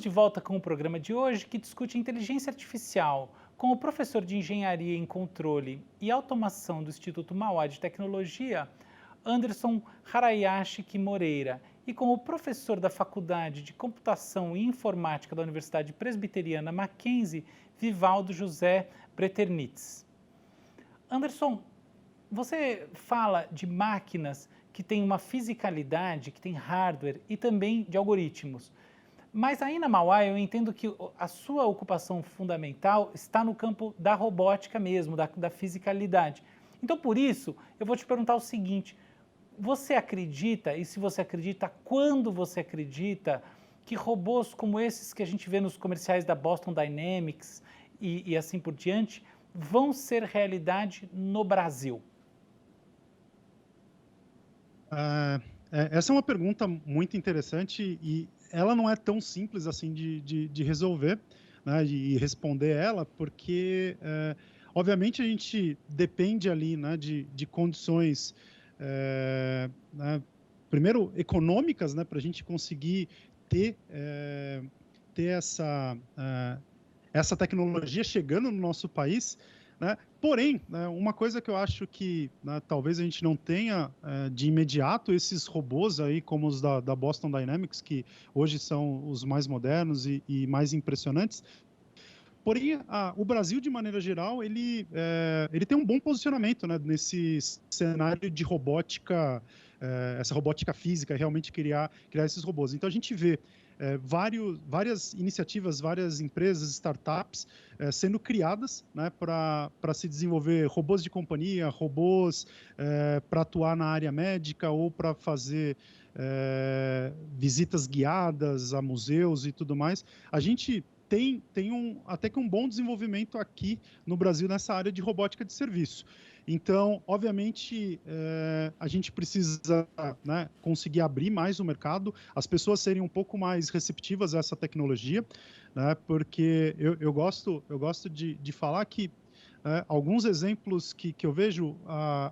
Estamos de volta com o programa de hoje que discute inteligência artificial com o professor de Engenharia em Controle e Automação do Instituto Mauá de Tecnologia, Anderson Harayashiki Moreira, e com o professor da Faculdade de Computação e Informática da Universidade Presbiteriana Mackenzie, Vivaldo José Breternitz. Anderson, você fala de máquinas que têm uma fisicalidade, que têm hardware e também de algoritmos. Mas aí na Mauá eu entendo que a sua ocupação fundamental está no campo da robótica mesmo, da fisicalidade. Então, por isso, eu vou te perguntar o seguinte: você acredita, e se você acredita, quando você acredita, que robôs como esses que a gente vê nos comerciais da Boston Dynamics e assim por diante, vão ser realidade no Brasil? Essa é uma pergunta muito interessante e ela não é tão simples assim de resolver, né, de responder ela, porque, obviamente, a gente depende ali, né, de condições, né, primeiro econômicas, né, para a gente conseguir ter, ter essa tecnologia chegando no nosso país, né? Porém, né, uma coisa que eu acho que, né, talvez a gente não tenha de imediato esses robôs aí, como os da Boston Dynamics, que hoje são os mais modernos e mais impressionantes. Porém, o Brasil, de maneira geral, ele tem um bom posicionamento, né, nesse cenário de robótica, essa robótica física, realmente criar esses robôs. Então, a gente vê várias iniciativas, várias empresas, startups sendo criadas, né, para se desenvolver robôs de companhia, robôs para atuar na área médica ou para fazer visitas guiadas a museus e tudo mais. A gente tem até que um bom desenvolvimento aqui no Brasil nessa área de robótica de serviço. Então, obviamente, a gente precisa, né, conseguir abrir mais o mercado, as pessoas serem um pouco mais receptivas a essa tecnologia, né, porque eu gosto de falar que alguns exemplos que eu vejo,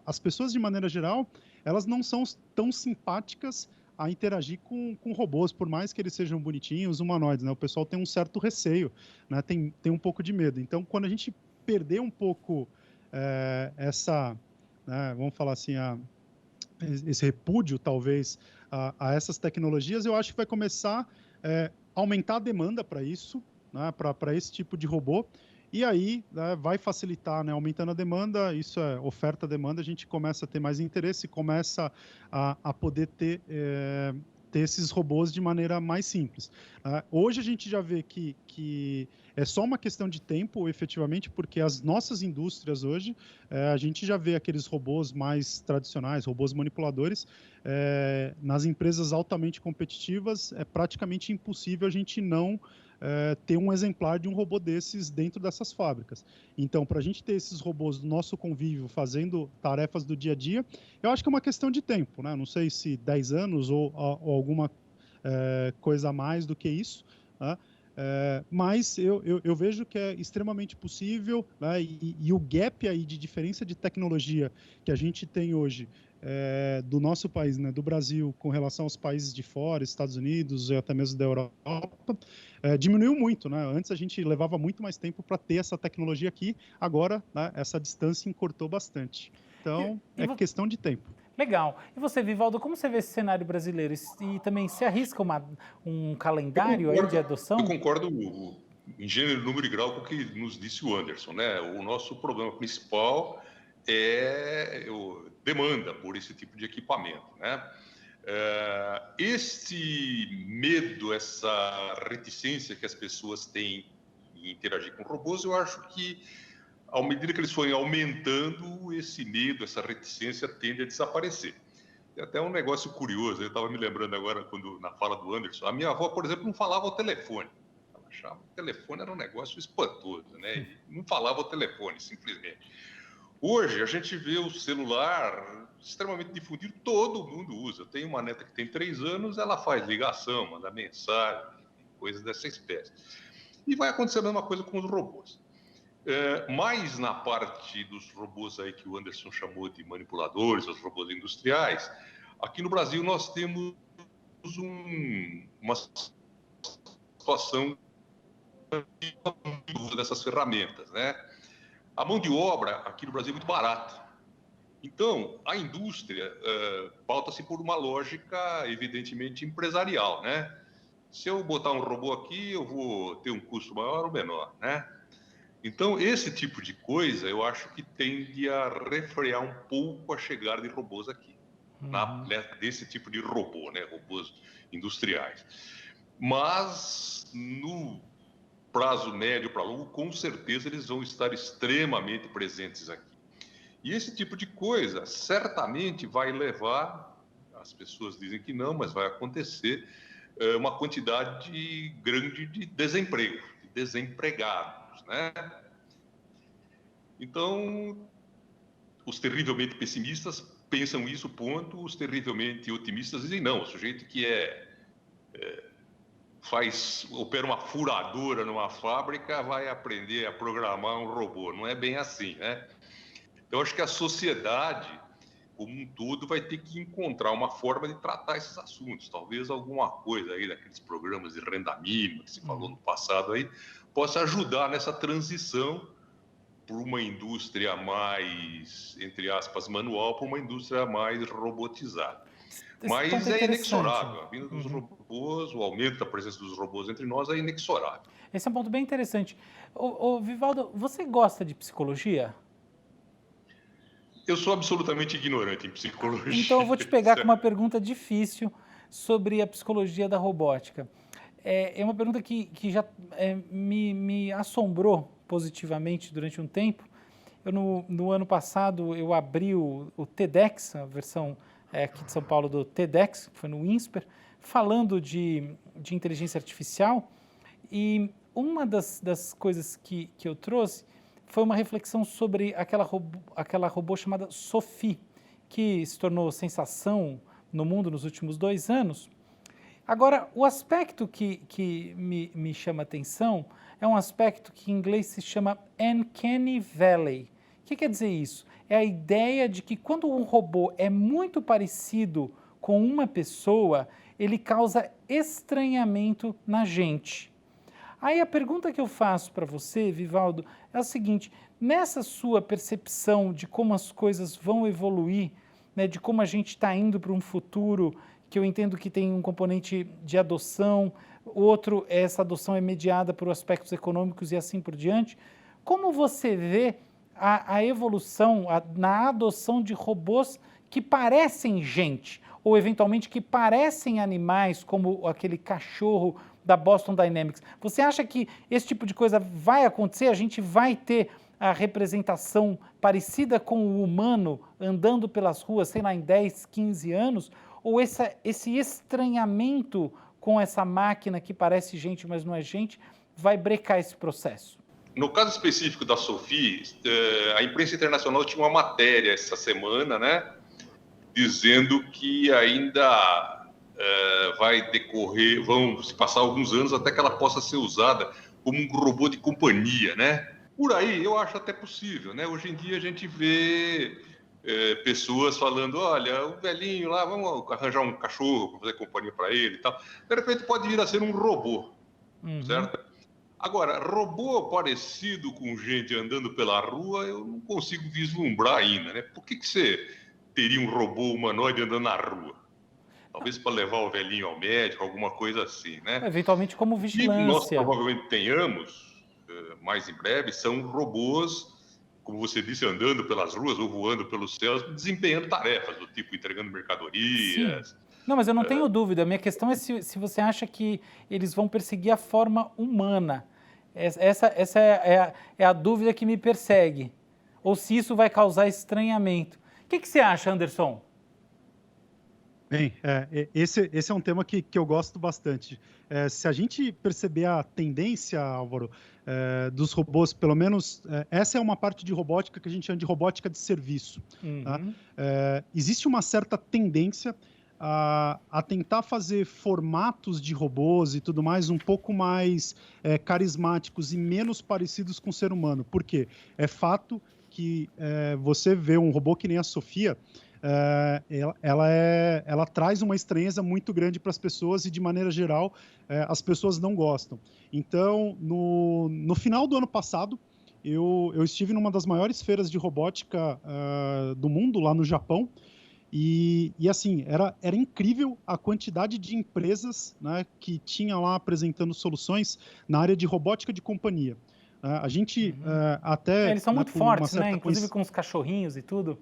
as pessoas, de maneira geral, elas não são tão simpáticas a interagir com robôs, por mais que eles sejam bonitinhos, humanoides, né? O pessoal tem um certo receio, né? Tem um pouco de medo. Então, quando a gente perder um pouco né, vamos falar assim, esse repúdio, talvez, a essas tecnologias, eu acho que vai começar a aumentar a demanda para isso, né, para esse tipo de robô, e aí, né, vai facilitar, né, aumentando a demanda, isso é oferta-demanda, a gente começa a ter mais interesse, começa a poder ter esses robôs de maneira mais simples. Hoje a gente já vê que é só uma questão de tempo, efetivamente, porque as nossas indústrias hoje, a gente já vê aqueles robôs mais tradicionais, robôs manipuladores, nas empresas altamente competitivas, é praticamente impossível a gente não ter um exemplar de um robô desses dentro dessas fábricas. Então, para a gente ter esses robôs do nosso convívio fazendo tarefas do dia a dia, eu acho que é uma questão de tempo, né? Não sei se 10 anos ou alguma coisa a mais do que isso, né? Mas eu vejo que é extremamente possível, né? E o gap aí de diferença de tecnologia que a gente tem hoje do nosso país, né, do Brasil, com relação aos países de fora, Estados Unidos e até mesmo da Europa, diminuiu muito, né? Antes a gente levava muito mais tempo para ter essa tecnologia aqui, agora, né, essa distância encurtou bastante. E, Então, e é vo- questão de tempo. Legal. E você, Vivaldo, como você vê esse cenário brasileiro? E também se arrisca um Eu calendário aí de concordo, eu adoção? concordo em gênero, número e grau com o que nos disse o Anderson, né? O nosso problema principal é demanda por esse tipo de equipamento, né? Este medo, essa reticência que as pessoas têm em interagir com robôs, eu acho que, à medida que eles forem aumentando, esse medo, essa reticência tende a desaparecer. Tem até um negócio curioso, eu estava me lembrando agora, quando na fala do Anderson, a minha avó, por exemplo, não falava ao telefone. Ela achava que o telefone era um negócio espantoso, né? E não falava ao telefone, simplesmente. Hoje, a gente vê o celular extremamente difundido, todo mundo usa. Tem uma neta que tem 3 anos, ela faz ligação, manda mensagem, coisas dessa espécie. E vai acontecer a mesma coisa com os robôs. Mais na parte dos robôs aí que o Anderson chamou de manipuladores, os robôs industriais, aqui no Brasil nós temos uma situação dessas ferramentas, né? A mão de obra aqui no Brasil é muito barata. Então, a indústria pauta-se por uma lógica, evidentemente, empresarial, né? Se eu botar um robô aqui, eu vou ter um custo maior ou menor, né? Então, esse tipo de coisa, eu acho que tende a refrear um pouco a chegada de robôs aqui. Desse tipo de robô, né? Robôs industriais. Mas, no prazo médio para longo, com certeza eles vão estar extremamente presentes aqui. E esse tipo de coisa certamente vai levar, as pessoas dizem que não, mas vai acontecer, uma quantidade grande de desemprego, de desempregados, né? Então, os terrivelmente pessimistas pensam isso, ponto. Os terrivelmente otimistas dizem não, o sujeito que opera uma furadora numa fábrica vai aprender a programar um robô. Não é bem assim, né? Então, acho que a sociedade, como um todo, vai ter que encontrar uma forma de tratar esses assuntos. Talvez alguma coisa aí daqueles programas de renda mínima que se falou no passado aí, possa ajudar nessa transição para uma indústria mais, entre aspas, manual, para uma indústria mais robotizada. Mas é inexorável. A vinda dos robôs, o aumento da presença dos robôs entre nós é inexorável. Esse é um ponto bem interessante. Ô, Vivaldo, você gosta de psicologia? Eu sou absolutamente ignorante em psicologia. Então eu vou te pegar com uma pergunta difícil sobre a psicologia da robótica. É uma pergunta que já me assombrou positivamente durante um tempo. No ano passado eu abri o TEDx, a versão aqui de São Paulo do TEDx, que foi no INSPER, falando de inteligência artificial, e uma das coisas que eu trouxe foi uma reflexão sobre aquela robô chamada Sophie, que se tornou sensação no mundo nos últimos 2 anos. Agora, o aspecto que me chama a atenção é um aspecto que em inglês se chama Uncanny Valley. O que quer dizer isso? É a ideia de que quando um robô é muito parecido com uma pessoa, ele causa estranhamento na gente. Aí a pergunta que eu faço para você, Vivaldo, é a seguinte: nessa sua percepção de como as coisas vão evoluir, né, de como a gente está indo para um futuro que eu entendo que tem um componente de adoção, outro, essa adoção é mediada por aspectos econômicos e assim por diante, como você vê a evolução na adoção de robôs que parecem gente, ou eventualmente que parecem animais, como aquele cachorro da Boston Dynamics? Você acha que esse tipo de coisa vai acontecer? A gente vai ter a representação parecida com o humano andando pelas ruas, sei lá, em 10, 15 anos? Ou esse estranhamento com essa máquina que parece gente, mas não é gente, vai brecar esse processo? No caso específico da Sophie, a imprensa internacional tinha uma matéria essa semana, né, dizendo que ainda vai decorrer, vão se passar alguns anos até que ela possa ser usada como um robô de companhia, né? Por aí eu acho até possível, né? Hoje em dia a gente vê pessoas falando, olha, o velhinho lá, vamos arranjar um cachorro para fazer companhia para ele e tal. De repente pode vir a ser um robô, certo? Agora, robô parecido com gente andando pela rua, eu não consigo vislumbrar ainda, né? Por que você teria um robô humanoide andando na rua? Talvez para levar o velhinho ao médico, alguma coisa assim, né? Eventualmente como vigilância. E nós provavelmente tenhamos, mais em breve, são robôs, como você disse, andando pelas ruas ou voando pelos céus, desempenhando tarefas do tipo entregando mercadorias. Sim. Não, mas eu não tenho dúvida. A minha questão é se você acha que eles vão perseguir a forma humana. Essa é a dúvida que me persegue. Ou se isso vai causar estranhamento. O que você acha, Anderson? Bem, esse é um tema que eu gosto bastante. Se a gente perceber a tendência, Álvaro, dos robôs, pelo menos essa é uma parte de robótica que a gente chama de robótica de serviço. Tá? Existe uma certa tendência a tentar fazer formatos de robôs e tudo mais um pouco mais carismáticos e menos parecidos com o ser humano. Por quê? É fato que você vê um robô que nem a Sophia, ela traz uma estranheza muito grande para as pessoas e, de maneira geral, as pessoas não gostam. Então, no final do ano passado, eu estive numa das maiores feiras de robótica do mundo, lá no Japão, e assim, era incrível a quantidade de empresas, né, que tinha lá apresentando soluções na área de robótica de companhia. A gente até... Eles são muito por uma fortes, né? certa Inclusive com os cachorrinhos e tudo.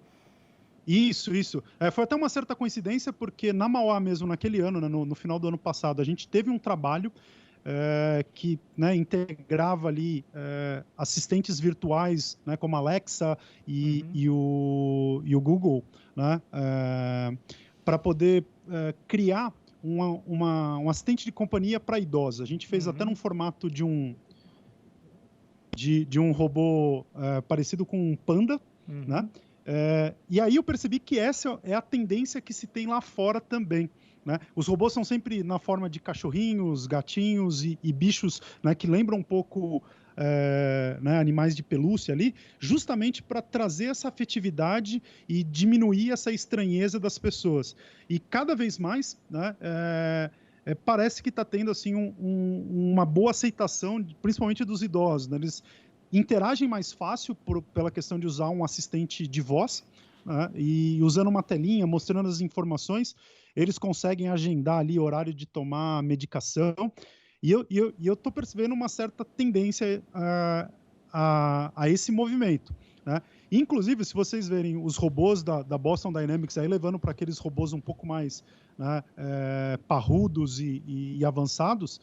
Isso. Foi até uma certa coincidência, porque na Mauá mesmo, naquele ano, né, no final do ano passado, a gente teve um trabalho que, né, integrava ali assistentes virtuais, né, como a Alexa e o Google, né, para poder criar um assistente de companhia para idosos. A gente fez até num formato de um robô parecido com um panda, né? E aí eu percebi que essa é a tendência que se tem lá fora também, né? Os robôs são sempre na forma de cachorrinhos, gatinhos e bichos, né, que lembram um pouco né, animais de pelúcia ali, justamente para trazer essa afetividade e diminuir essa estranheza das pessoas. E cada vez mais, né, parece que está tendo assim, uma boa aceitação, principalmente dos idosos, né? Eles interagem mais fácil pela questão de usar um assistente de voz, né? E usando uma telinha, mostrando as informações, eles conseguem agendar ali horário de tomar medicação. E eu estou percebendo uma certa tendência a esse movimento, né? Inclusive, se vocês verem os robôs da Boston Dynamics aí levando para aqueles robôs um pouco mais, né, parrudos e avançados,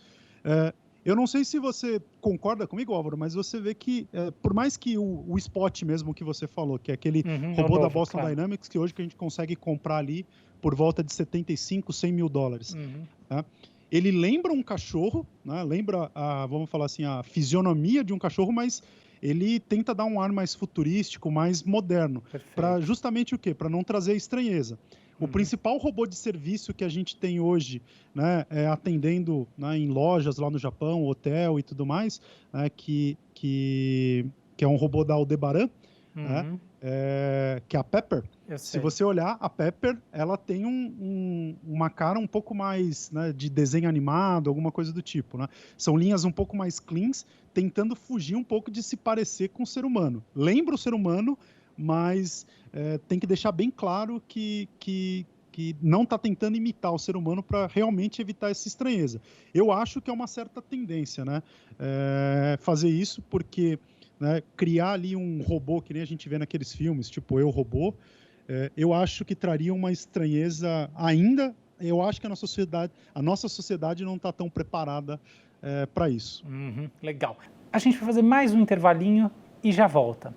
eu não sei se você concorda comigo, Álvaro, mas você vê que, por mais que o Spot mesmo que você falou, que é aquele robô da Boston Dynamics, que hoje que a gente consegue comprar ali por volta de 75, 100 mil dólares, tá? Ele lembra um cachorro, né? Lembra, vamos falar assim, a fisionomia de um cachorro, mas ele tenta dar um ar mais futurístico, mais moderno, para justamente o quê? Para não trazer estranheza. O principal robô de serviço que a gente tem hoje, né, atendendo, né, em lojas lá no Japão, hotel e tudo mais, né, que é um robô da Aldebaran, né, que é a Pepper. Se você olhar, a Pepper, ela tem uma cara um pouco mais, né, de desenho animado, alguma coisa do tipo, né? São linhas um pouco mais cleans, tentando fugir um pouco de se parecer com o ser humano. Lembra o ser humano, mas tem que deixar bem claro que não está tentando imitar o ser humano para realmente evitar essa estranheza. Eu acho que é uma certa tendência, né, fazer isso, porque, né, criar ali um robô que nem a gente vê naqueles filmes, tipo Eu, Robô, eu acho que traria uma estranheza ainda. Eu acho que a nossa sociedade não está tão preparada para isso. Legal. A gente vai fazer mais um intervalinho e já volta.